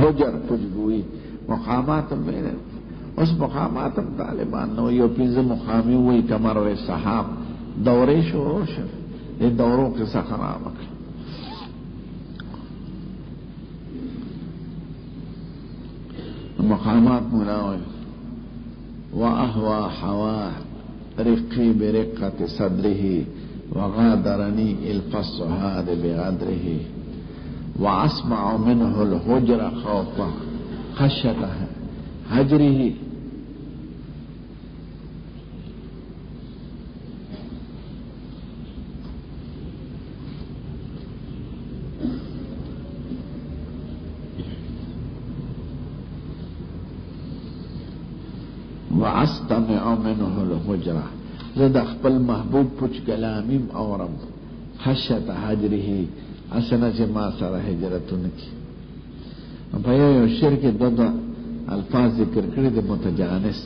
حجر خوشبوئی مقامات میں اس مقامات طالبان نو یو پینزه مقامی وی کمر و صحاب دوره شروع شد یہ دوروں کے سخرامک مقامات ملاوی وأهوى حوا رقي برقة صدره وغادرني الفص هذا بغدره وأسمع منه الهجر خوفا خشية هجره واستمع منه الهجرة زد خپل محبوب پوچ کلامیم اورم خشیت هجره اسنه چې ما سره هجرتونه کی په یو شعر کې دغه الفاظ ذکر کړی د متجانس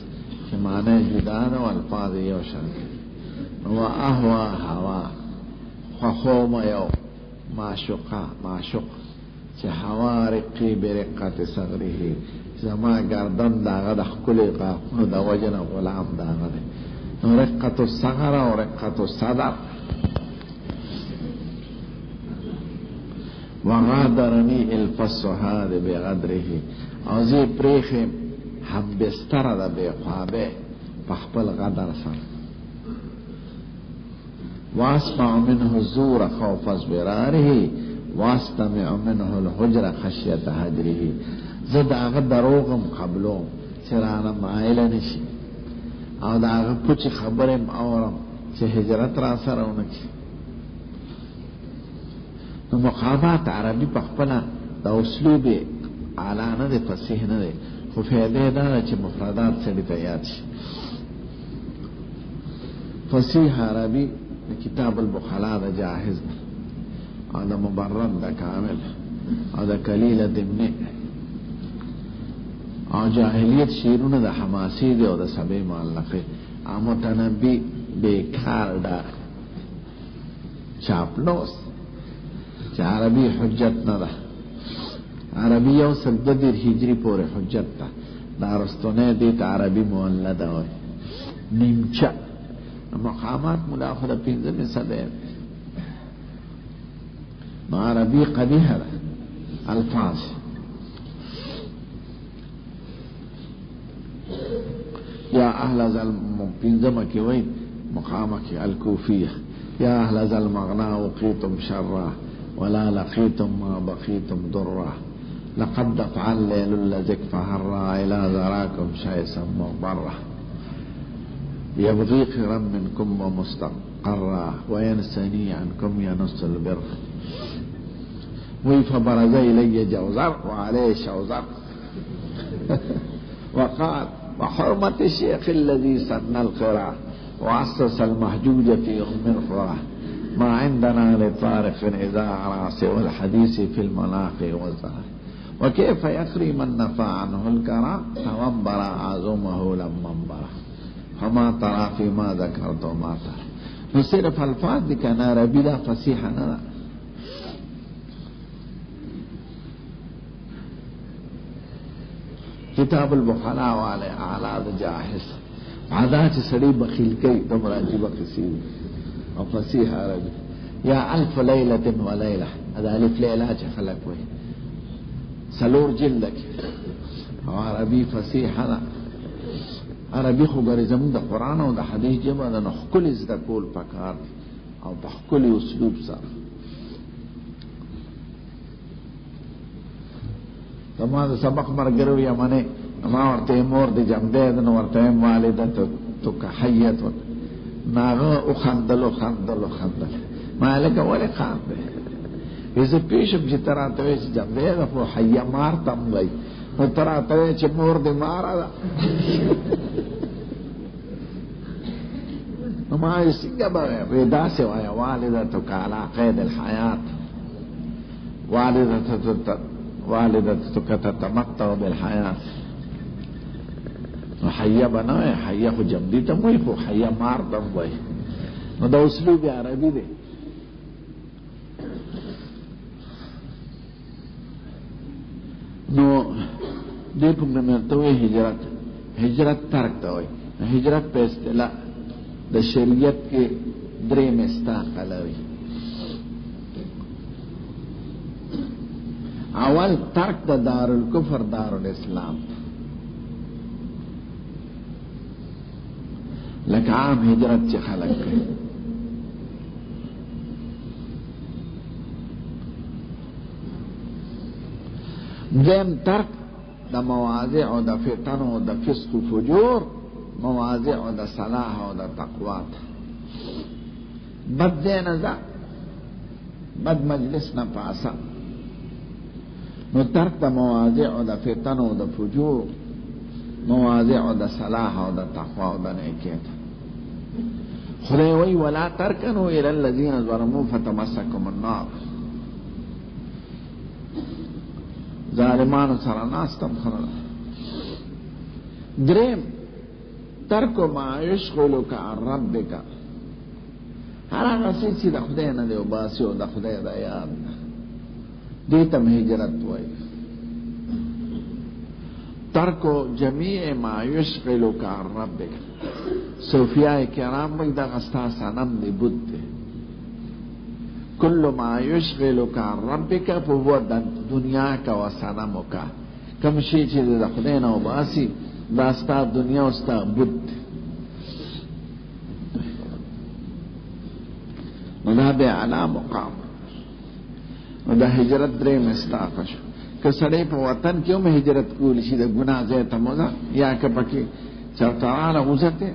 چې معنی جدا ده او الفاظ یو شان و اهوا هوا خو یو معشوق چې هوا رقي برقه صغره زما گردن داغه د خپل قافونو د وجنه غلام داغه ده رقه الصغر او رقه الصدر وغادرني الفص هذا بغدره او زی پریخ هم بستر ده به خوابه په خپل غدر سره واسمع منه الزور خوف ازبراره واستمع منه الحجر خشیت هجره زد آغا دروغم قبلوم چرانا مائل نشی او دا آغا پوچی خبرم اورم چه هجرت را سرونکی نو مقامات عربی پخپلا دا اسلوب اعلا نده فصیح نده خو فیده داده چه مفردات سڑی تیاد شی فصیح عربی کتاب البخلا دا جاهز او دا مبرد دا کامل او دا کلیل دمنه او جاہلیت شیرونه د حماسی دی او د سبی معلقه متنبی بیکار دا چاپلوس چه عربی حجت نده عربی یو سلددیر هجری پور حجت تا دارستونه دیت عربی مولده ہوئی نیمچه مقامات مداخل پینزمی صده عربی قبیح ده الفاظ یا اهل ذل پینزمه کی وی مقامه کی الکوفیه یا اهل ذل مغنا وقیتم شره ولا لقيتم ما بقيتم ضره لقد دفع الليل الذي فهر الى ذراكم شيئا مغبره يبغي خيرا منكم ومستقرا وينسني عنكم ينص البر فبرز الي جوزر وعليه شوزر وقال وحرمة الشيخ الذي سن القرى وأسس المحجوج في أم القرى ما عندنا لطارق إذا عراس والحديث في المناقي والزهر وكيف يقري من نفى عنه الكرى فوانبرى عزومه لما انبرى فما ترى فيما ذكرت وما ترى نصرف الفاظ دي كان عربي دا فصيحة نرى کتاب البخلا والے اعلاد جاہز عادا چه سڑی بخیل کئی دمر عجیب قصید او فصیح عربی یا الف لیلت و لیلہ ادا الف لیلہ چه خلق وی سلور جلد کی او عربی فصیح عربی خو گری زمون دا قرآن او دا حدیث جمع دا نخکل از دا کول پکار او بخکل اسلوب سر ما د سبق مرګرو یا منه ما ورته مور د جمده د نو ورته والده تو که حیت ناغه او خندل مالک ولی خانده ایزه پیشم چې تراته چې جمده د په حیا مار تم وای نو تراته چې مور د مارا نو ما یې څنګه به ودا سي وای والده تو کالا قید الحیات والدتك تتمتع بالحياة حیا بناوی حیا خو جمدی تم وی خو حیا مار تم وی نو دا اسلوب عربی دی نو دې په منته هجرت ترک ته وایي. هجرت په اصطلاح د شریعت کې درې مستاقه لري. اول ترک د دارالکفر دارالاسلام، لکه عام هجرت چې خلق کوي. دویم ترک د مواضع او د فتن او د فسق و فجور، مواضع او د صلاح او د تقوا. بد ځای نه ځه، بد مجلس نه پاسه. نو ترک د مواضع او د فتن او د فجور، مواضع او د صلاح او د تقوا او د نیکی. خدای وی ولا ترکنوا الى الذين ظلموا فتمسكم النار. ظالمانو سره ناستم خلل. دریم ترک ما یشغلک عن ربک، هر هغه څه چې د خدای نه دی وباسي او د خدای د یاد نه، دې ته هجرت وایي. ترکو جمیع ما یشغلک عن ربک، صوفیاء کرام وایي دغه ستا صنم دی، بت دی. کل ما یشغلک عن ربک فهو دنیا کا و صنمو کا، کم شی چې د خدای نه وباسي دا ستا دنیا او ستا بت دی. نو دا بیا اعلی مقام. نو دا هجرت درې مستاقه شو. که سړی په وطن کې هم هجرت کولی شي د ګناه ځای ته مو ځه، یا که پکې چرته راله وځته،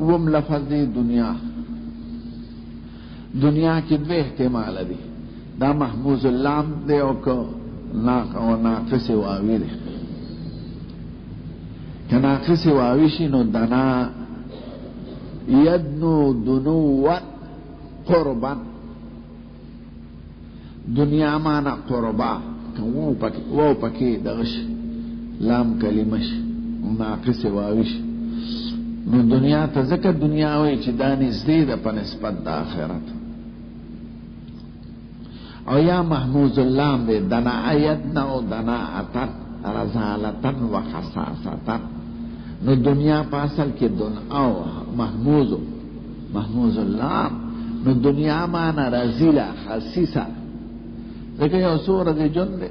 وم لفظ دی دنیا. دنیا کی دو احتمال دی، دا محموز اللام دی او ناقص واوی دی. که ناقص واوی شی نو دنا یدنو دنوان قربان، دنیا مانا قربا، که وو پکی دغش لام کلمش ناقص واوی شی. نو دنیا ته ځکه دنیا وایي چې دا نږدې ده په نسبت د آخرت. او یا محموز اللام دی، دنا یدنا او دنا اتن رزالتن و خصاصتن. نو دنیا په اصل کې او محموز اللام، نو دنیا مانا رزیله خصیصه، ځکه یو سوره دی جون دی.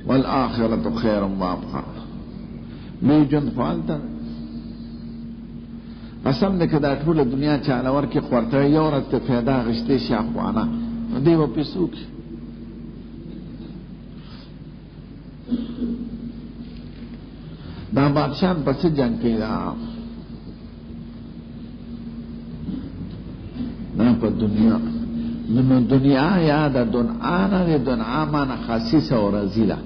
والآخرت خیر و ابقا، لوی جون فالتا قسم دې کدا ټول دنیا چاله ورکې خورته یو رته پیدا غشته شي اخوانا دی و پیسوک. دا بادشاہ پس جنگ کې دا نه په دنیا. نو دنیا یا د دنعانه د دنعامانه خاصیصه او رزیله،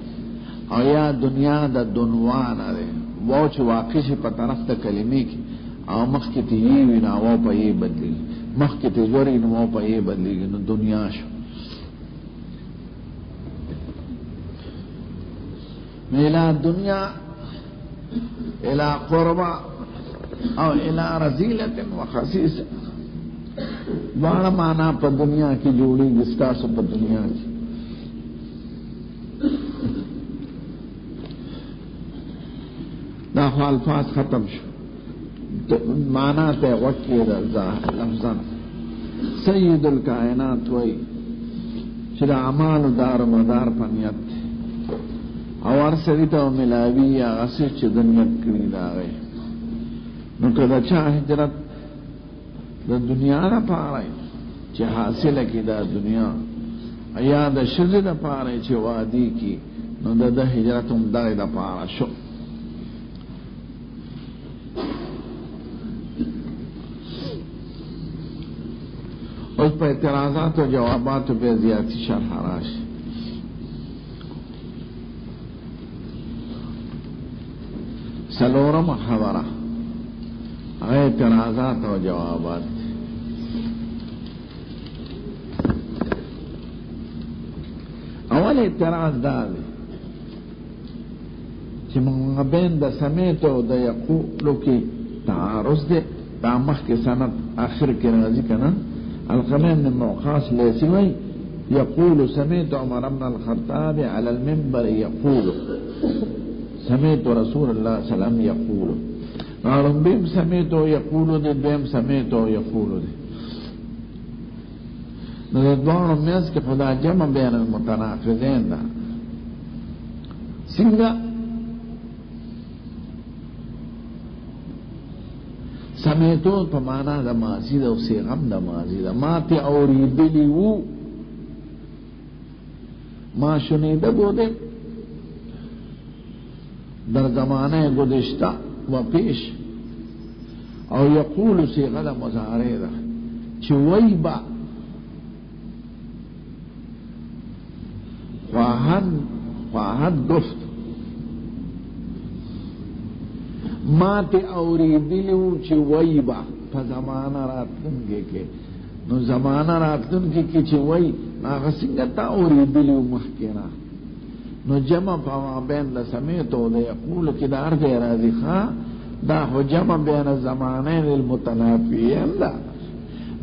او یا دنیا د دنوانه ده واو چې واقع شي په طرف د کلمې کې، او مخکې ته یې وي نو واو په یې بدلېږي، مخکې ته زوري نو واو په یې بدلېږي، نو دنیا شو. الى دنیا الى قربا او الى رزیلت و خصیصه، دواړه معنا په دنیا کې جوړېږي. ستاسو په دنیا کې دا خو الفاظ ختم شو، معنا ته وکی رضا لفظا. سید الکائنات وی چې د اعمالو دار مدار په نیت دی، او هر سړي ته ملاوي هغه څه چې د نیت کړي د هغې. نو که د چا هجرت د دنیا لپاره چې حاصله کړي دا دنیا، یا د ښځې لپاره چې وادي کړي، نو د هجرت هم دغې لپاره شو. اوس په اعتراضات او جواباتو به زیاتی شرح راشي. څلورمه خبره هغه اعتراضات او جوابات. اول اعتراض دا دی چې مابین د سمیت او د یقولو کې تعارض دی دا مخکې سند آخر کې راځي که نه القمین بن وقاص لیثي وایي يقول سمعت عمر بن الخطاب على المنبر يقول سمعت رسول الله صلى الله عليه وسلم يقول نارم بهم سمعت يقول دي بهم سمعت يقول دي نردوان میز که خدا جمع بین المتناقضین دا سنگا سمیتو پا مانا دا ماضی دا و سیغم دا ماضی دا ما تی اوریدلی وو ما شنیده بودیم در زمانه گذشته و پیش او یقول صیغه د مضارع ده چې وای با خواهد گفت ما تی اوریدلیو چې وای با په زمانه راتلونکي کې نو زمانه راتلونکي کې چې وای هغه څنګه تا اوریدلیو مخکې نو جمع په بین د سمیت او د یقول کې د هر ځای راځي ښه دا خو جمع بین الزمانین المتنافیین ده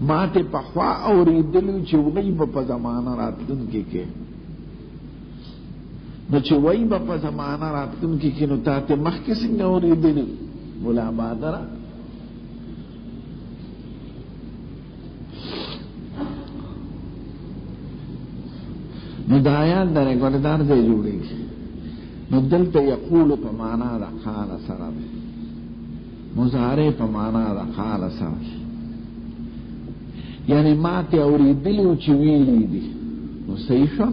ما ته پخوا اوریدلیو چې وای به په زمانه راتلونکي کې نو چې وای به په زمانه راتلونکي کې نو تا ته مخکې څنګه اوریدلیو مولا بادره نو دا آیات در گردار دے جوڑی نو دلتا یقول پا مانا دا قال سره مضارع پا مانا دا قال سره یعنی ما تی اوریدلیو چی ویلی دی نو صحیح شو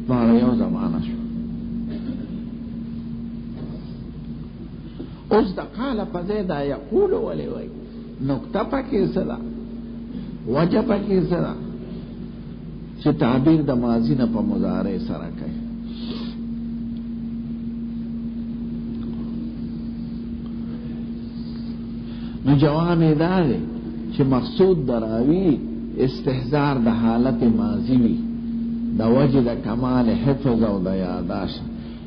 بارا یو زمانه شو اوس دا قال پا زیده یقول ولی وی نکته پا کیسه دا وجه پا کیسه دا چې تعبیر د ماضی نه په مضارع سره کوي نو جواب یې دا دی چې مقصود دراوی استحضار د حالت ماضی وي د وجه د کمال حفظ او د یاداشت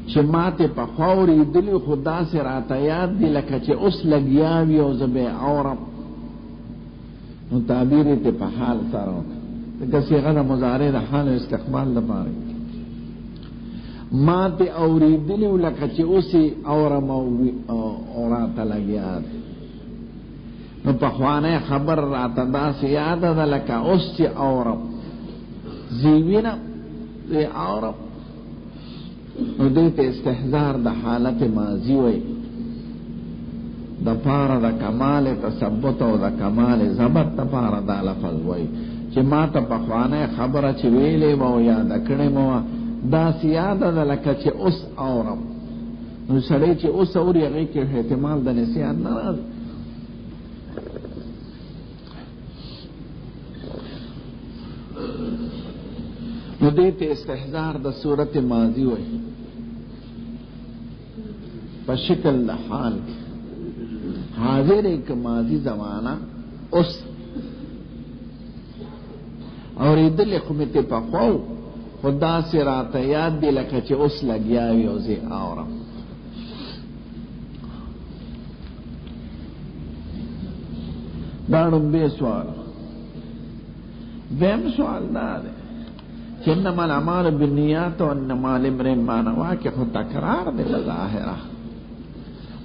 چې ماته په خوري دلی خدا سره راته یاد دی لکه چې اوس لګیا وي او زبې اورم نو تعبیر ته په حال سره که صيغه د مضارع د حال استقبال لپاره ما ته اوریدلی لکه چې اوسې اورم او راته لګیا دی نو په خوانه خبر راته داسې یاد ده لکه اوس چې اورم زیوینه اورم نو دې ته استحضار د حالت ماضی وي د پاره د کمال تثبت او د کمال ضبط د پاره د لفظ وي چې ما ته په خوانه خبره چې ویلې وو یاد کړې مو دا سیاده ده لکه چې اوس اورم نو سړی چې اوس اوري هغې کې احتمال د نسیان نه راځي نو دې ته استحضار د صورت ماضی وي په شکل د حال کې حاضر ایک ماضی زمانہ اوس اور ایدل خمیتے پا خواو خدا سے راتا یاد دی لکا چه اس لگیاوی او زی آورم دارم بے سوال بیم سوال دارے چه انما العمال بالنیات و انما لامرئ ما نوی کہ خود تکرار دے ظاہرہ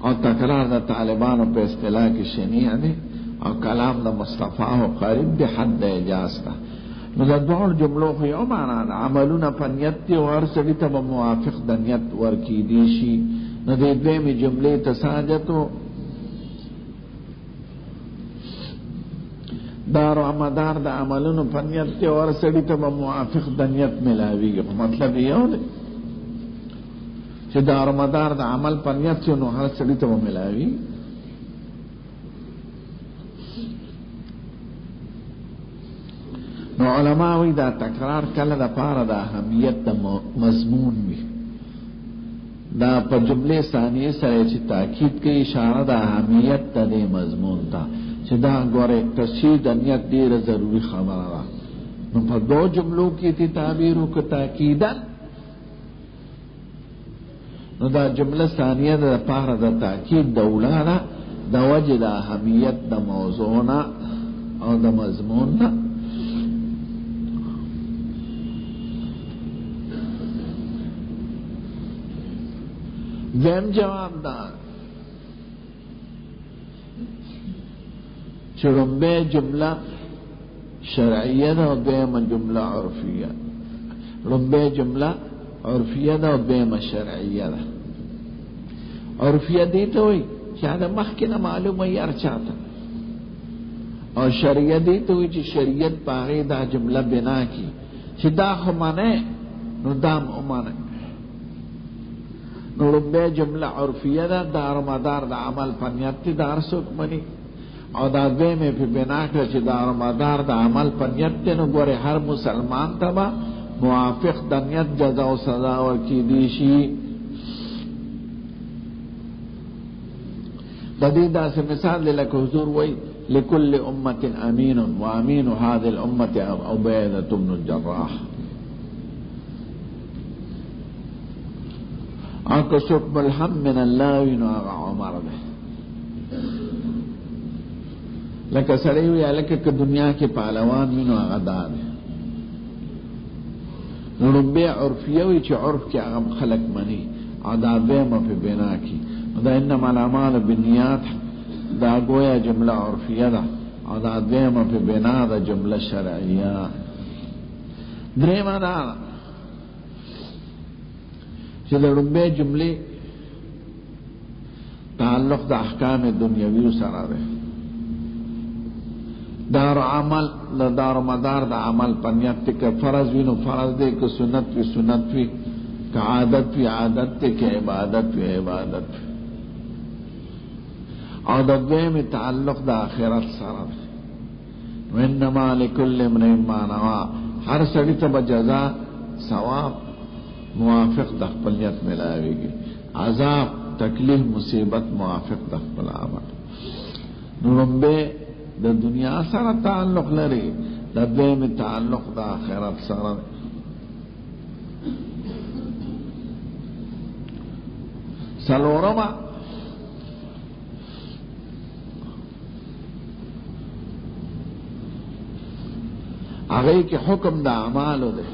اور تکرار دا طالبانو پہ اصطلاح کی شنیع دے اور کلام دا مصطفیٰ و قریب دے حد دا اجازتا نو دا دوار جملو خو یو معنا دا عملونه په نیت دی او هر سړي ته به موافق د نیت ورکیدی شي نو دې دویمې جملې تساجتو دار او مدار د عملونو په نیت دی او هر سړي ته به موافق د نیت ملاویږي مطلب یو دی چې دار او مدار د عمل په نیت نو هر سړي ته به ملاوي نو علماء وی دا تکرار کله د پاره د اهمیت د مضمون وي دا په جمله ثانیه سره چې تاکید کوي اشاره د اهمیت د مضمون ته چې دا ګوره تشدید نیت ډیره ضروری خبره ده نو په دو جملو کې تی تعبیر او تاکیدا نو دا جمله ثانیه دا پاره دا تاکید دا اولانا دا وجه دا اهمیت دا موضوعنا او دا مضموننا. دیم جواب دا چرمبے جملہ شرعیہ دا و دیم جملہ عرفیہ. رمبے جملہ عرفیہ دا و دیم شرعیہ دا. عرفیہ دیتا ہوئی چاہتا مخینا معلوم ہے ارچاتا، اور شریعت دیتا ہوئی چی شریعت پاغی دا جملہ بنا کی چی دا خمانے نو دام امانے. نو رمبے جملہ عرفیہ دا دار مدار دا عمل پنیتی دار سوک منی، اور دا دوے میں پھر بنا کر چی دار مدار دا عمل پنیتی نو گورے ہر مسلمان تبا موافق دنیت جزا و سزا اور کی دیشی. ددیدہ سے مثال لے لکھ حضور وئی لکل امت امین و امین هذه الامت عبیدۃ بن الجراح. آنکو سوک ملحم من اللہ وینو آغا عمر دے لکہ سڑی ہوئی لکہ کہ دنیا کے پہلوان وینو آغا دار دے. نرمبے عرفیہ ہوئی چی عرف کی آغا خلق منی عدابے ما پی بنا کی دا انما العمال بالنیات دا گویا جملہ عرفیہ دا عدابے ما پی بنا دا جملہ شرعیہ. درہمہ دا چی دا رمبے جملے تعلق دا احکام دنیاوی سرا دے. دار عمل دار مدار دا عمل پنیت کہ فرض وی نو فرض دے، کہ سنت وی سنت وی، کہ عادت وی عادت دے، کہ عبادت وی عبادت وی. اور دا دوے میں تعلق دا آخرت سرا دے. وانما لکل امرئ ما نوى، ہر سڑی تب جزا ثواب موافق دا خپل نیت ملاوی گی، عذاب تکلیف مصیبت موافق دا خپل عمل. نرمبے دا دنیا سره تعلق لري، دا دویم تعلق دا آخرت سره. سلورما آگئی کے حکم دا اعمالو دے،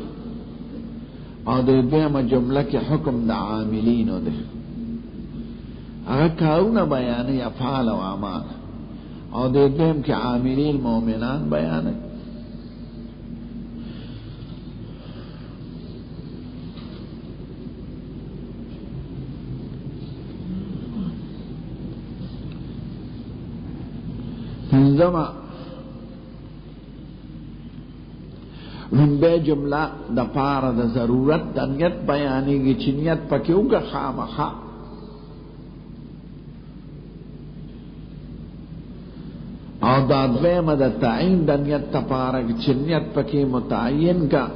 اور دا دویم جملہ کے حکم دا عاملینو دے. اگر کارونا بیانی افعال و اعمال، اور دیکھتے ہیں کہ عاملین مومنان بیان ہے. پنځمه رمبے جملہ دا پارا دا ضرورت دا نیت بیانی گی چی نیت پکیو گا خامخا. اور دا دویم دا تعین دا نیت تپارک چنیت پکی متعین کا.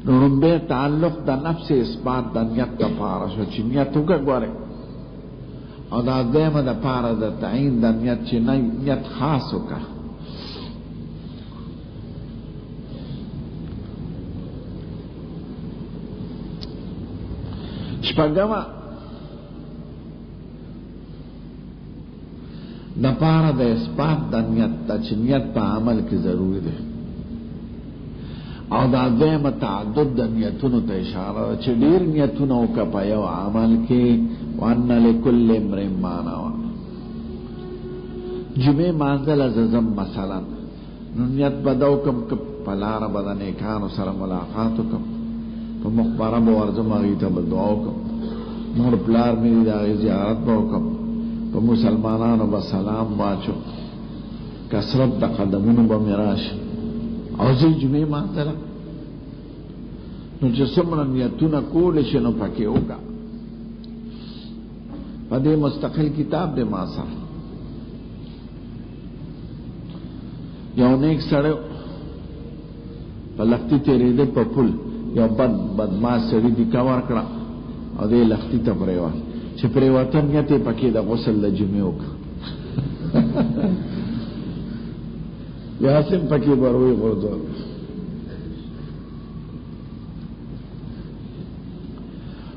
نرمبے تعلق دا نفس اثبات دا نیت تپارا شو چنیت ہوگا گوارے. اور دا دویم دا پارا دا تعین دا نیت چی نیت خاص ہوگا. شپگما دا پارا دا اثبات دا نیت تا چی نیت پا عمل کی ضروری دے. اور دا دویم تعدد دا نیتونو تا اشارہ دا چی دیر نیتونو کا پا یو عمل کی. وَأَنَّ لِكُلِّ امْرِئٍ مَّا نَوَى. جمعہ مانزل ازم مثلا نیت بدو کم کب پلار بدا نیکانو سر ملاقاتو کم پا مخبرہ بورزم اغیتا بدعاو کم مور پلار میری داغی زیارت باو کم پا مسلمانانو با سلام باچو کسرت دا قدمونو با میراش اوزی جمعی مانزلا نو جسمنا نیتونا کولشنو پاکی ہوگا. پا دے مستقل کتاب دے ماسا یو نیک سڑے پا لختی تیرے دے پا پل یو بدماس سڑی دی کور کرا او دے لختی تا پریوان چھ پریواتن نیتے پاکی دا غسل دا جمعیو کا یاسم پاکی بروی غردو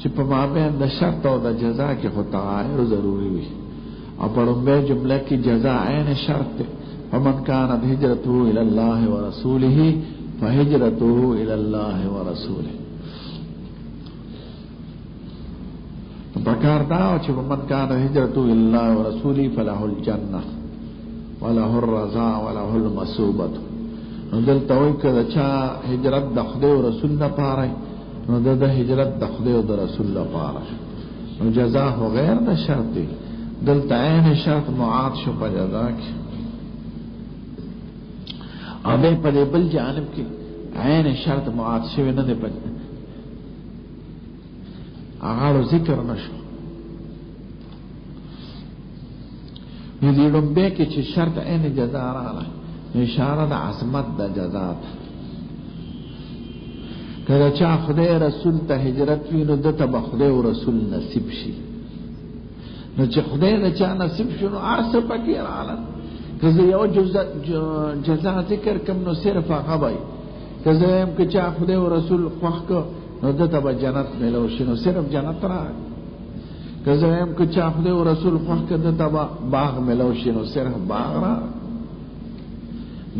چې په مابین د شرط او د جزا کې خو تغایر ضروري وي او په لومبۍ جمله کې جزا عین شرط دی فمن كانت هجرته الى الله ورسوله فهجرته الى الله ورسوله پکار دا چې من كانت هجرته الى الله ورسوله فله الجنه وله الرضا وله المثوبه نو دلته وایي کله چې هجرت د خدای او رسول نه پاره نو د هجرت د خدای او د رسول لپاره نو جزا هو غیر د شرط دی دلته عین شرط معاد شو په جزا کې او په دې بل جانب کې عین شرط معاد شوی نه دی په هغه ذکر نشو نو دې لومبه کې چې شرط عین جزا راغله اشاره د عظمت د جزا کله چې خدای رسول ته هجرت وینو د ته خدای او رسول نصیب شي نو چې خدای له چا نصیب شنو ارسه پکې رااله کله یو جزا ذکر کوم نو صرف هغه وای کله هم چې خدای او رسول خوښ کو نو د ته جنت ملو شي نو صرف جنت را کله هم چې خدای او رسول خوښ کو د ته باغ ملو شي نو صرف باغ را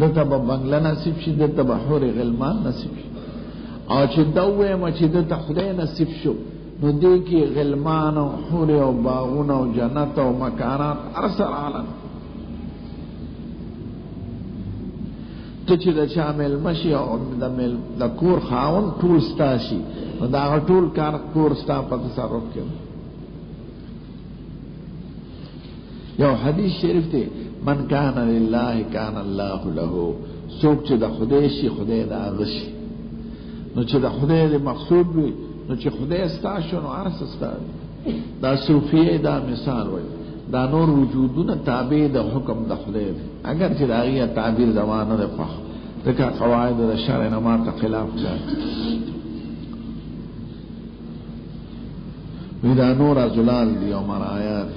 د ته بنگله نصیب شي د ته حور غلمان نصیب شي او چې دوه ما چې د خدای نصیب شو نو دې کې غلمان او حور او باغونه او جنت او مکانات ارسل عالم ته چې د شامل مشي او د کور خاون ټول ستاشي نو دا ټول کار کور ستا په تصرف کې یو حدیث شریف دی من کان لله کان الله له څوک چې د خدای شي خدای د هغه شي نو چې د خدای د مقصود وي نو چې خدای ستاسو نو ارس ستاسو دا صوفیه دا مثال وي دا نور وجودونه تابع د حکم د خدای دی اگر چې دا غي تعبیر زمانه ده په دغه قواعد د شرع نه ما ته خلاف ده ودا نور ازلال دی او مرایات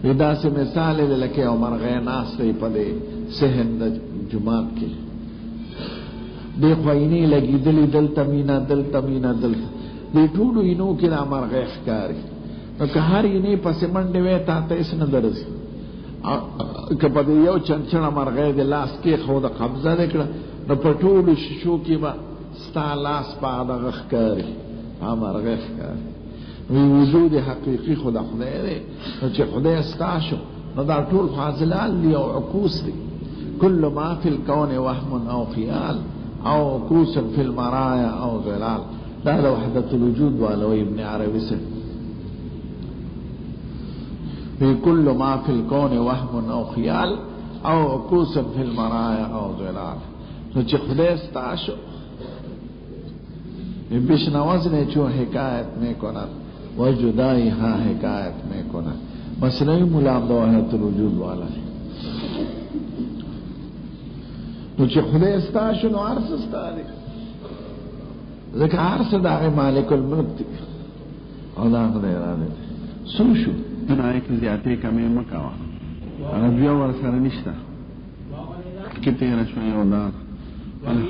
ودا سے مثال لکه عمر غیناس ته پدې سهن د جمعات کې دی خوینی لګی دل تمینا دل دی ټولو اینو کې عمر غیخ کاری نو که هر اینې پسې منډه وې تا ته اس نه درځي که په یو چنچن عمر غې د لاس کې خو د قبضه وکړه نو په ټولو شیشو کې به ستا لاس په دغه ښکاري عمر غیخ کاری وی وجود حقیقی خدا خدای دی نو چې خدای ستاسو نو دا ټول فاضلال دی او عکوس دی کل ما فی الکون وهم او خیال او عکوس فی المرایا او ظلال دا د وحدت الوجود والو ابن عربی سے وی کل ما فی الکون وهم او خیال او عکوس فی المرایا او ظلال نو چې خدای ستاسو بشنواز نے جو حکایت میں کنن و جدائی ہاں حکایت میں کنن مسئلہی ملام دو وحدت الوجود والا ہے نو چې خدای ستاسو نو عرص ستاسو ځکه عرص دغه مالک الملک دی او دا خدای اراده سم شو نه کې زیاتې کمې مکوا هغه بیا ور سره نشته کته راشي او دا باندې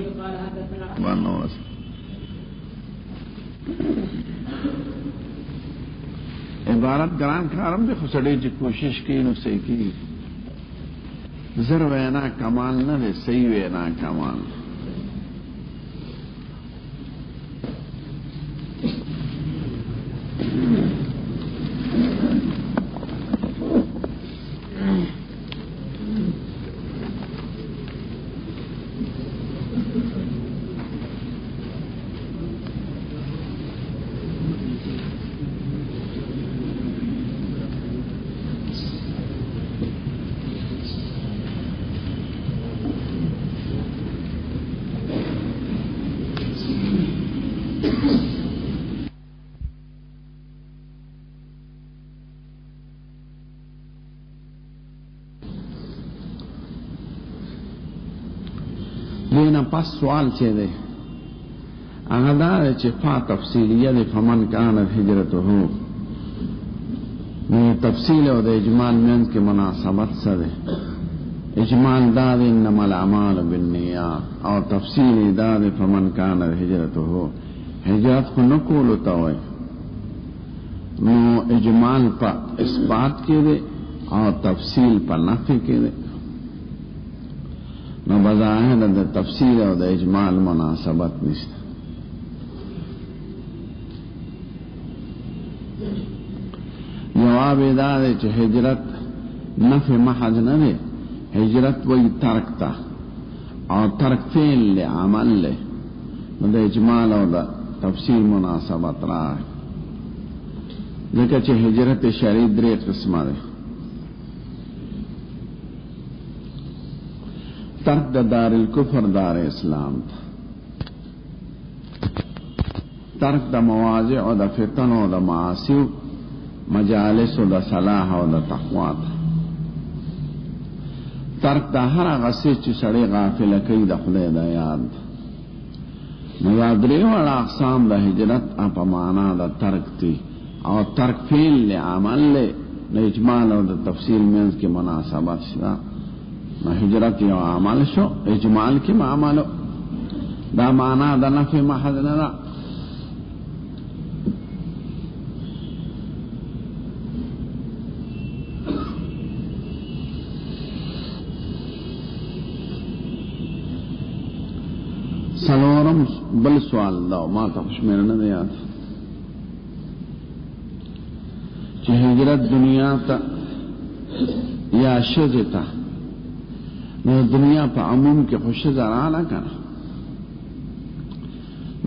عبارت ګران کارم دی خو سړی چې کوشش کوي نو صحیح کوي زر وینا کمال نه دی صحیح وینا کمال دینا پس سوال چه ده اغدار چه فا تفصیلیه ده فمن کانت هجرته تفصیل او ده اجمال منز کے مناسبت سده اجمال دا ده انما الاعمال بالنیات او تفصیل دا ده فمن کانت هجرته هجرت خو نکولو تاوی اجمال پا اثبات کے دے اور تفصیل پا نفی کے دے نو بظاہر دا تفصیل اور دا اجمال مناسبت نشتا. جواب دا دے چھ ہجرت نفی محض نہ دے، ہجرت وہی ترک تا اور ترک فعل لے عمل لے نو دا اجمال اور دا تفصیل مناسبت رہا ہے. دیکھا چھ ہجرت شرعی درے قسمہ دے. ترک دا دار الکفر دار اسلام تا، ترک دا مواضع و دا فتن و دا معاصی مجالس و دا صلاح و دا تقوی تا، ترک دا ہر غصی چی سڑی غافل کئی دا خدای دا یاد. نوادری والا اقسام دا ہجرت اپا مانا دا ترک تی اور ترک فیل لے عمل لے دا اجمال اور دا تفصیل مینز کی مناسبت شدا. ہجرت یو عمل شو اجمال کی معملو دا مانا دا نفی محض ندا. سلورم بل سوال داو ما تا خوشمیر نہ دیا تھا چی ہجرت دنیا تا یا شز تا نو دنیا پا عموم کے خوشز رالا کنا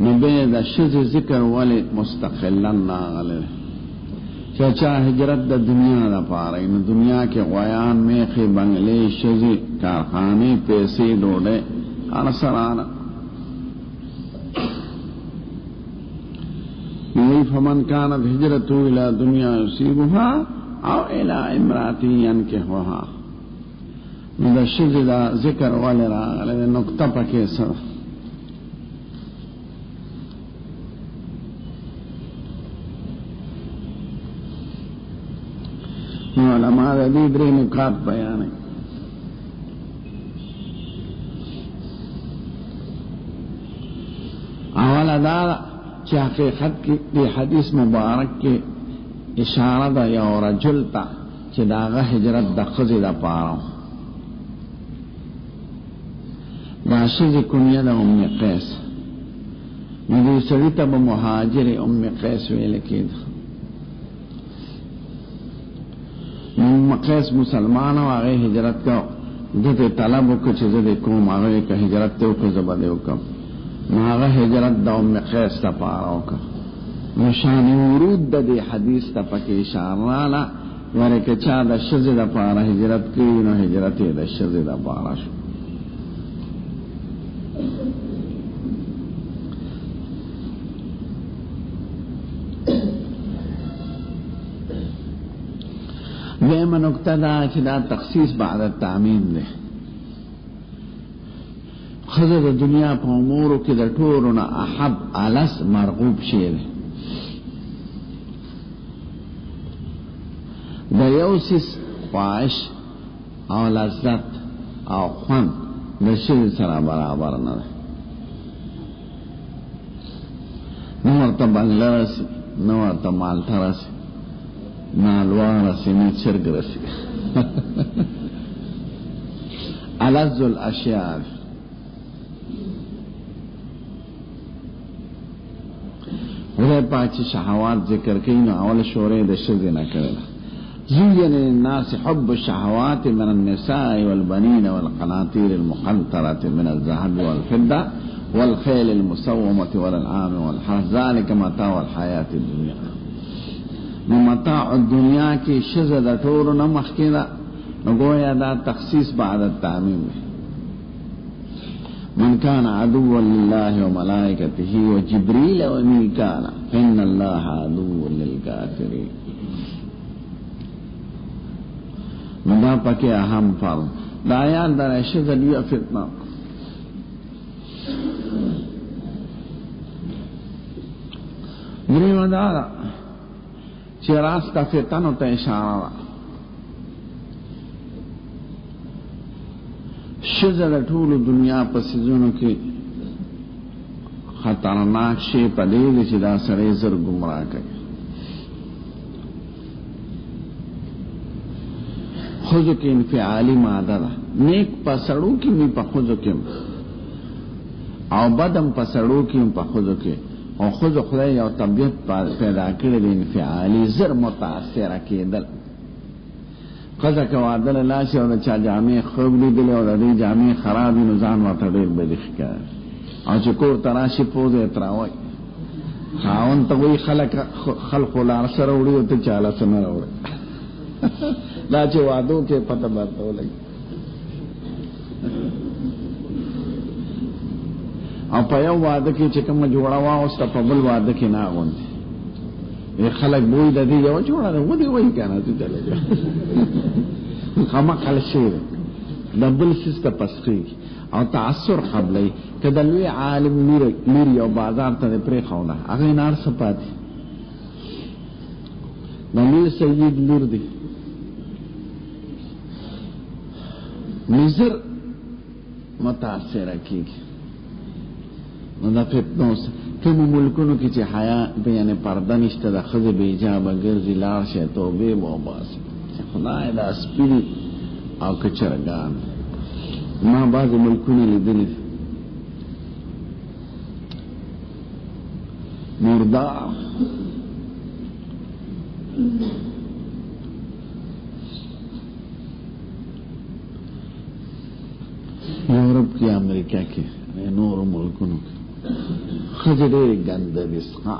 نو بے دا شز ذکر والی مستقلن ناغلے چاچا ہجرت دا دنیا دا پارئی نو دنیا کے غیان میخی بنگلے شزی کارخانے پیسے ڈوڑے ارسرانا فمن كانت هجرته الى دنيا يصيبها او الى امرأة ينكحها. دا شذ دا ذکر والی راغلے نقطہ پکے سر علماء دی درے نکات بیانے. اولا دا چی حقیقت کی دی حدیث مبارک کی اشارہ دا یا رجل تا چی داغا ہجرت دا خزی دا پاراو دا شز کنیہ دا ام قیس ندی سریتا با مہاجر ام قیس ویلکی دا. ام قیس مسلمانو آگے ہجرت کا دتے طلبو کچھ زدے کوم آگے کا ہجرت تیو کو زبدیو کم ناغا ہجرت دا ام قیس تا پاراو کا نشان ورود دا دی حدیث تا پکی اشارالا ورکا چا دا شز دا پارا ہجرت کی نو ہجرت دا شز دا پارا شو. دیم نکتہ دا چی دا تخصیص بعد التعمیم دے. خزر دنیا پا امورو کی دا طورنا احب علس مرغوب شیر دا یوسیس خواہش او لذت او خون دا شیر سرا برابر نده. نورتا بنگل رسی نورتا مالتا رسی نالوان رسی نی چرگ رسی علز الاشیاء. خدای پاک چی شہوات ذکر کئی نو اول شورے دا شزی نہ کرلا. زین للناس حب الشہوات من النساء والبنین والقناطیر المقنطرة من الذهب والفضة والخيل المسومة والانعام والحرث ذلك متاع الحیات الدنیا. متاع الدنیا کی شز دا طور نمخ کی دا نگویا دا تخصیص بعد التعمیم. من كان عدوا لله وملائكته وجبريل وميكال فإن الله عدو للكافرين. مدا پکے اہم فرض دا آیات در ایشہ ذریعہ فتنہ دریم دارا چی راستہ فتنہ تا اشارہ شزر طول دنیا پسیزونو کی خطرناک شی پدید چی دا سرے زر گمراہ کئی. خذو کې انفعالی ماده ده، نیک پسړو کې می په خذو کې او بدم پسړو کې په خذو کې، او خذو خدای یو طبيعت پیدا کړی دی انفعالی زر متاثر کېدل. قضا که وعدل لاشي او د چا جامع خوب لیدل او د دې جامع خراب نو ځان ورته ډېر بد ښکار، او چې کور تراشي پوزه تراوي خاون ته وی خلق لار سره وړي او ته چاله سره وړي دا چې وادو کې پته برته ولګي. او په یو واده کې چې کوم جوړه وا او ست په بل واده کې نه غوندي خلک بوی د دې یو جوړه ده ودی وای کنه ته چلے خما خلشي دبل سیسته پسخي او تعثر قبلې کله لوی عالم لیر یو بازار ته پرې خونه هغه نار سپاتي نو سید لور دی نظر متاثر کیږي. نو دا فتنو کوم ملکونو کې چې حیا بیان پرده نشته د خزه به اجازه ګرځي لار شه توبه مو باس خدای دا سپین او کچرګان ما بعض ملکونه لیدل مردار یورپ کې امریکا کې نور ملکونو خزه ډېر ګنده وسخه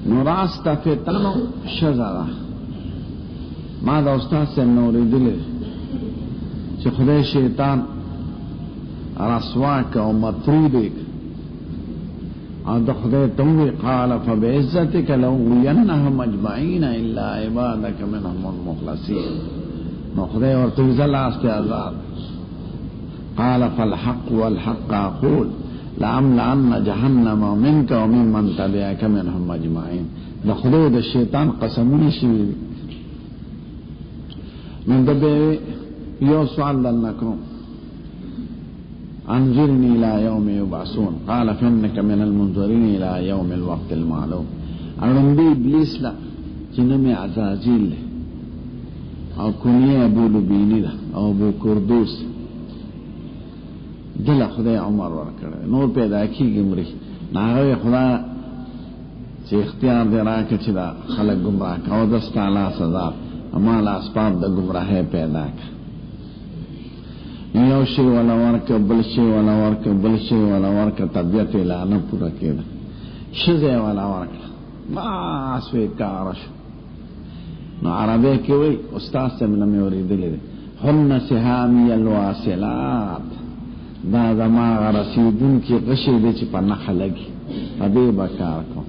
نو راسته فتنو شزاره. ما دا استاد سم نورې دلې چې خدای شیطان رسواک او مطرودک او د خدای تومي قال فبعزتك لأغوينهم اجمعين الا عبادك منهم المخلصين. نو خدای ورته ځلاست آزاد قال فالحق والحق اقول لأملأن جهنم منك وممن تبعك منهم اجمعين. د خدای د شیطان قسمونه شي. من دبه یو سوال لنکم انظرني الى يوم يبعثون قال فانك من المنظرين الى يوم الوقت المعلوم. اړم دی ابلیس لا چې نوم عزازیل او کنیه ابو لبینی دا او ابو کردوس دل خدای عمر ورکړ نور پیدا کیږي مري ناغه خدا چې اختیار دی راکړي چې دا خلک گمراه کاو د ستاله سزا اما لا اسباب د گمراهی پیدا کړ. یو شی ولا ورکه بل شی ولا ورکه بل شی ولا ورکه طبيعت اعلان پورا کړه شزه ولا ورکه ما اسوي کارش. نو عربی کې وای استاد سمنه مې اوریدلې هن سهامی الواصلات دا زما رسیدون کې غشي دې چې په نخ لګي په دې بکار کو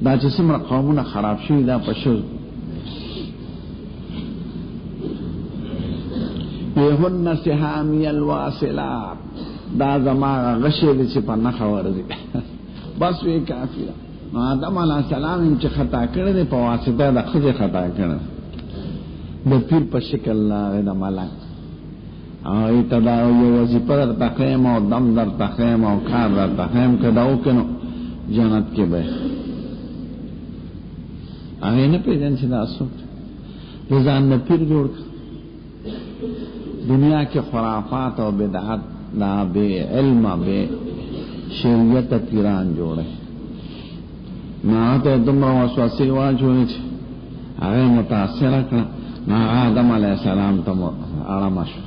دا چې څومره قومونه خراب شي دا پښو هن سهامی الواصلات دا زما غشي دې چې په نخ ورځي بس وی کافی. نو آدم علیہ السلام چې خطا کړی دی په واسطه د خزه خطا کړی د پیر په شکل لا د ملک او ایتدا یو وظیفه در تخیم او دم در تخیم او کار در تخیم کداو کنو جنت کې به هغه نه پیژن چې تاسو ځان نه پیر جوړ دنیا کې خرافات او بدعت لا به علم به شریعت پیران جوړه ما ته دومره وسوسه واچولې چې هغه متاثر کړ. ما آدم علیه السلام ته آرام شو.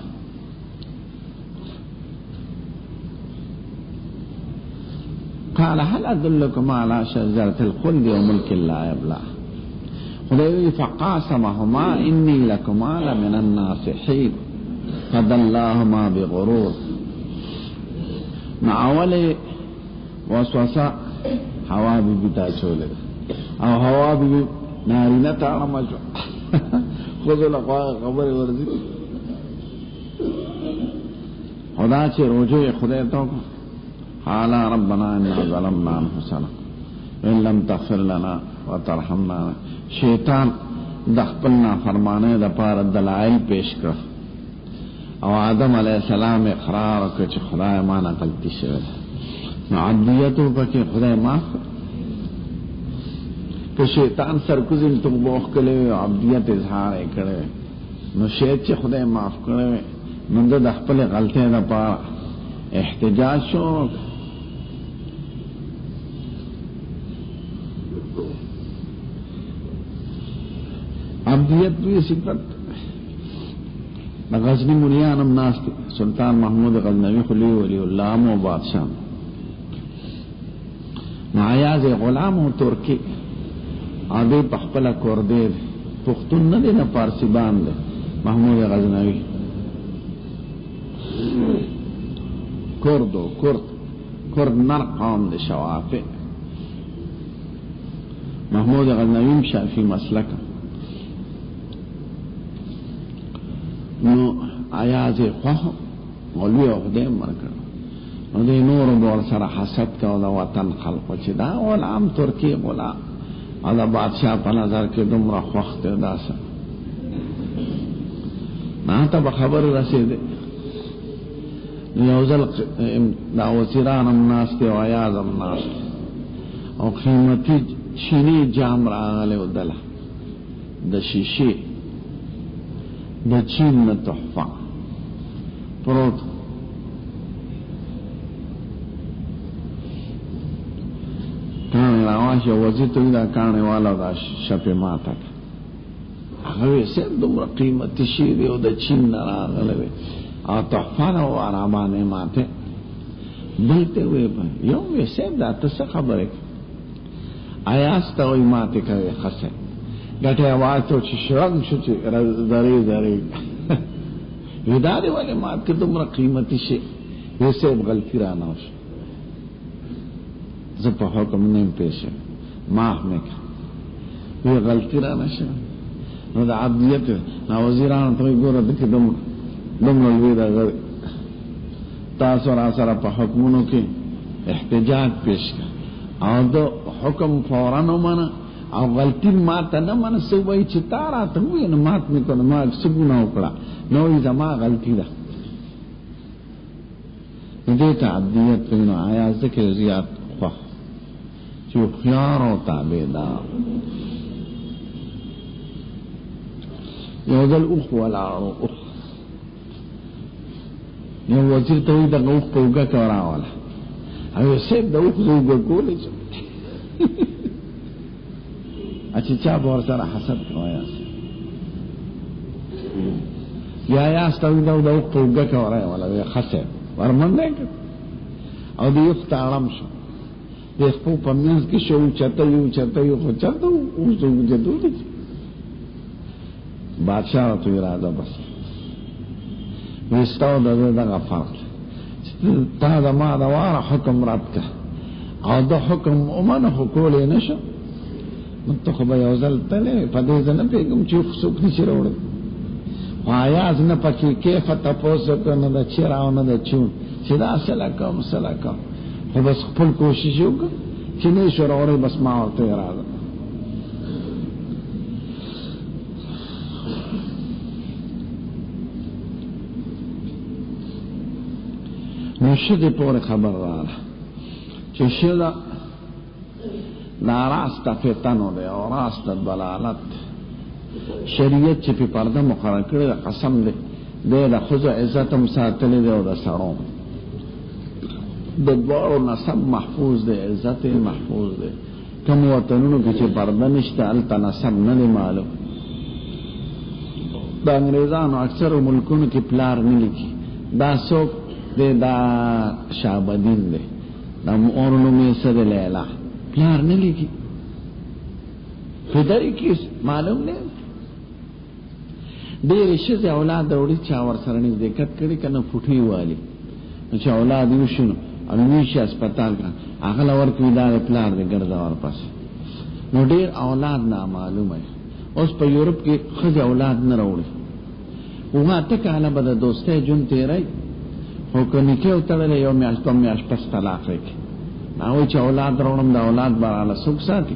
قال هل ادلكم على شجرة الخلد وملك لا يبلى. خدای فقاسمهما اني لكما لمن الناصحين فدلاهما بغرور. مع اول وسوسه هوا بی تا چولے او هوا بی نارینه تا ماجو خود له خبر ورزي خدا چې روزه خدای ته قال ربنا اننا ظلمنا انفسنا وان لم تغفر لنا وترحمنا. شیطان د خپل نافرمانه د پاره دلایل پیش کړ او آدم علیه السلام اقرار وکړ چې خدای ما نه غلطی شوه. نو عدیتو پکې خدای معاف که شیطان سرکوزین تو بوخ کړي او عبدیت اظهار یې کړي نو شیط چې خدای معاف کړي نو د خپل غلطۍ لپاره احتجاج شو. عبدیت دوی صفت غزنی ملیانم ناست سلطان محمود غزنوی خلی ولی اللہ و بادشاہ نعیاز غلام و ترکی آدھے پخپلا کوردے پختون ندے نا پارسی باندے محمود غزنوی کرد نر قوم دے شوافے محمود غزنوی شافی مسلکا نو آیاز خواه غلوی اغده مرکر نو دی نور بول سر حسد که دا وطن خلقو چی دا غلام ترکی غلام دا بادشاہ پا نظر که دمرا خوخت دا سا نا تا بخبر رسیده یوزل دا وزیران امناستی و آیاز امناستی او قیمتی چینی جام را آغلی و دلا دا شیشی د چین نه تحفه پروت کان راواش وزیر ته دا کان والا دا شپه ماته هغه سه دومره قیمتي شی دی او د چین نه راغله او تحفه او آرامانه ماته دلته وې په یو یې سه دا څه خبره آیاست او ماته کوي خسه گٹے آواز تو شرنگ شو چی زری ویداری والے مات کے تمرا قیمتی شے ویسے اب غلطی رانا ہو شو زپا حکم نیم پیشے ماہ میں کا وی غلطی رانا شو نو دا عبدیت نا وزیران توی گورا دکی دمرا الویدہ غری تاثر آثر پا حکمونو کی احتجاج پیش کا اور دو حکم فورانو مانا او غلطی ماتا نه من سوئی چی تارا تا ہوئی نا مات میکن ما سگونا اکڑا نوی زما غلطی دا دیتا عبدیت پینو آیا ذکر زیاد خواہ چی خیار و تابیدا یو دل اخ والارو اخ یو وزیر توی دا اخ پوگا کورا والا او سیب دا اخ زوگا کولی چا اچھا چا بور سر حسد کو آیاس یا آیاس تاوی داو داو قوگا که ورای والا وی خسر ورمن دیکن او دی اخت آرام شو دی اخپو پمینس کی شو چرتایو خو چرتو اوزو جدو دی بادشاہ را تو ارادا بس ویستاو دا دا غفار تا دا ما دا وارا حکم رد که او دا حکم امن حکولی نشو منتخب یوزل تلے پدیز نه پیګم چې خصوص نشي راوړل آیاز نه پکې کیف تاسو کنه د چیراو نه د چون چې دا سلام خو بس خپل کوشش وکړه چې نه شو راوړل بس ما ورته راځه نشد پور خبر راځه چې شدا نا راست فتنو دے اور راست دلالت شریعت چی پی پرده مقرر کرده دا قسم دے دا خود عزتم ساتلی دے و دا سروم دا دوارو نصب محفوظ دے عزت محفوظ دے کم وطنونو کی چی پرده نشتا علتا نصب ندے معلوم دا انگریزانو اکثر ملکونو کی پلار نلی کی دا سوک دے دا شابدین دے دا مورنو میسد لیلہ پلار نه لګي پدری کیس معلوم نه ډېر شي اولاد وړي چا ور سره نه دقت کړي کنه فوټي والی چې اولاد یې شنو انویش هسپتال کا هغه لور کې دا پلار دې ګرځا ور پاس نو ډېر اولاد نه معلومه اوس په یورپ کې خځه اولاد نه راوړي وما تکاله بد دوستي جون تیرای هو کني کې وتړلې یو میاش پس طلاق کې ناوی چه اولاد روڑم دا اولاد برالا سوک ساتی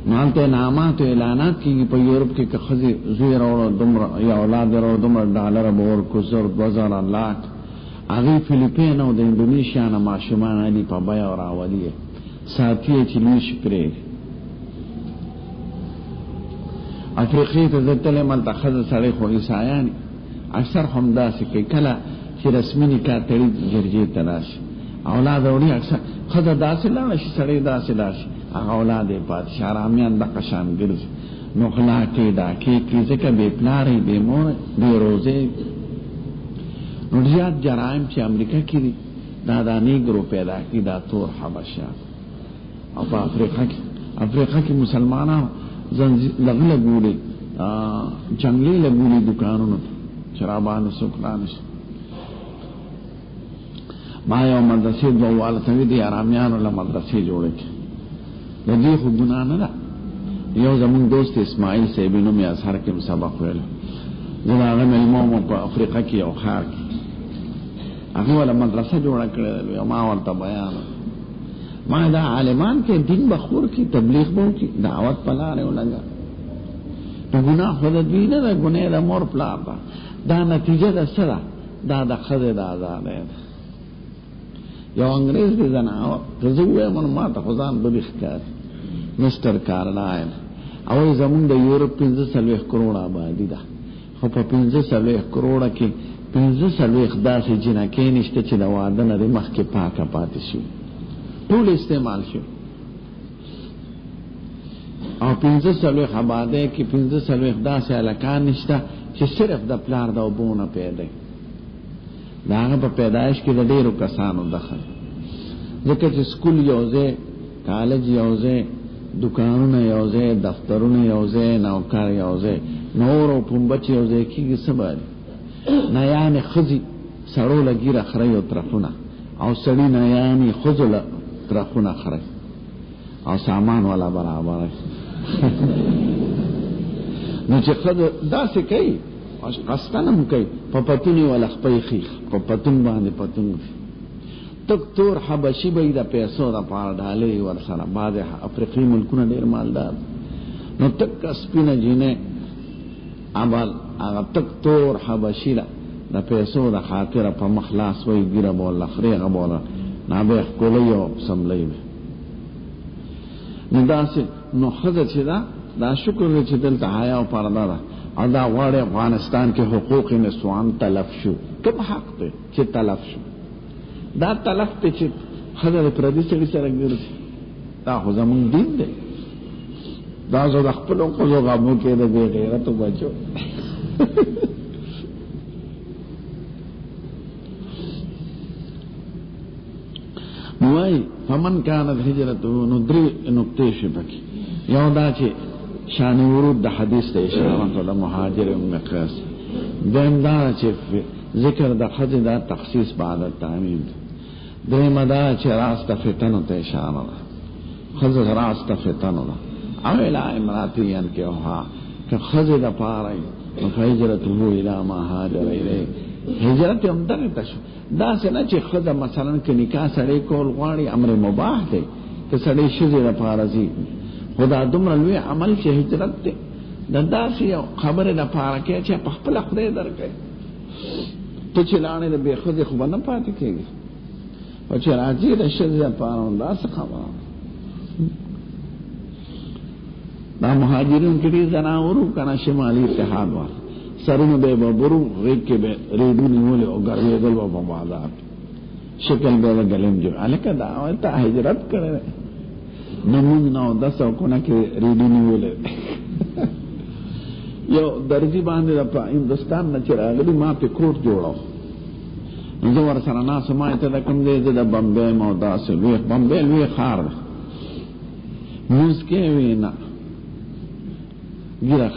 مانتے نامات و اعلانات کی پا یورپ کی که خزی زوی روڑو دمر یا اولاد روڑو دمر ڈالر بور کسر 2000 لاکھ اغی فلیپین او دا اندونیشیان معشومان علی پا بیا و راولیه ساتیه چلویش پریر افریقی ته ځتلې ملته خزه سړی خو عیسایان اکثر هم داسې کوي کله چې رسمي نکاح تړي جرجې ته راشي اولاد وړي اکثر خزه داسې لاړه شي سړی داسې لاړ شي هغه اولاد یې پاتې شي حرامیان دغه شان ګرځي نو غلا کې ډاکې کې ځکه بې پلارې بې مور بې روزې نو زیات جرایم چې امریکا کې دي دا نیګرو پیدا کړي دا تور حبشیان او په افریقا کې مسلمانانو لغله ګوري جنگلی لګوري دکانونو شرابانو سکرانش ما یو مدرسې دوواله ته دي آرامیانو له مدرسې جوړې کړي د دې خو ګناه نه ده یو زمون دوست اسماعیل صاحب نوم یې اثر کې سبق ویل زه هغه ملموم په افریقا کې یو ښار کې هغه ولا مدرسه جوړه کړې ما ورته بیان ما دا عالمان کې دین بخور کې تبلیغ مو کې دعوت پلاره ولګا نو ګناه خو د دې نه ده ګناه د مور پلار دا نتیجه ده سره دا د خزه د آزاد ده یو انګريز دې زناو ته زوې مون ما ته ځان به ښکار مستر کارلاین او زمون د یورپ 15 کروڑ آبادی ده خو په 15 کروڑ کې 15 داسې جنکې نشته چې د واده نه مخکې پاکه پاتې شي ټول استعمال شي او 15 آباده کې 15 داسې الکان نشته چې صرف د پلار د وبونه پیدا دا هغه په پیدایش کې د ډیرو کسانو دخل ځکه چې سکول یوځه کالج یوځه دکانونه یوځه دفترونه یوځه نوکر یوځه نور او پنبچ یوځه کېږي سبا نه یعنی خزي سړو لګیره خړی او طرفونه او سړی نه یعنی خزل طرفونه خړی او سامان والا برابر نو چې خزه داسې کوي او قصدنم کوي په پتونی ولا خپې خيخ په پتون باندې پتون تک تور حبشي به د پیسو د پاره ډالې ور سره بعض افریقي ملکونه ډیر مالدار نو تک سپینه جینې عمل هغه تک تور حبشي د پیسو د خاطر په مخلاص وي ګیره بول خريغه بول نه به کولیو سملې نو داسې نو خزه چې دا شکر چې دلته حیا او پرده ده او دا غواړي افغانستان کې حقوق نسوان تلف شو کوم حق ته چې تلف شو دا تلف ته چې خزه پردي سړي سره ګرځي دا خو زمون دین دی دا زه د خپل قضا غمو کې د غیرت بچو نوای فمن كانت هجرته ندري نقطه شبکی یو دا چې شان ورود د حدیث ته اشاره کوله مهاجر ام قیس دیم دا چې ذکر د حج دا تخصیص بعد التعمیم دیم دا چې راست فتنه ته اشاره ده خزه راست فتنه ده او الى امراتیان کې وها که خزه د پاره فهجرته الى ما هاجر الیه هجرت هم دغه تاسو دا څنګه چې خزه مثلا کې نکاح سره کول غواړي امر مباح دی که سړی شذ د فارزي خدا دومره لوی عمل چې هجرت دی د داسې خبره د پاره کې چې په خپل خدای درکې ته چې لاړې د به خزه خو نه پاتې کېږي او چې راځي د شذ د پاره دا څه خبره دا مهاجرین کې زناورو کنه شمالي اتحاد و سرونه به برو ریک کې به ریډو نیولې او ګرځې دل په بازار شکل به غلم جو الکه دا ته هجرت کړې نمون نو 10 کو نه کې ریډو نیولې یو درځي باندې په هندستان نه چرغلي ما په کوټ جوړو زه ور سره نه سمای ته د کوم دې د بمبې مو داسې وی بمبې وی خار موږ کې وینا ګیره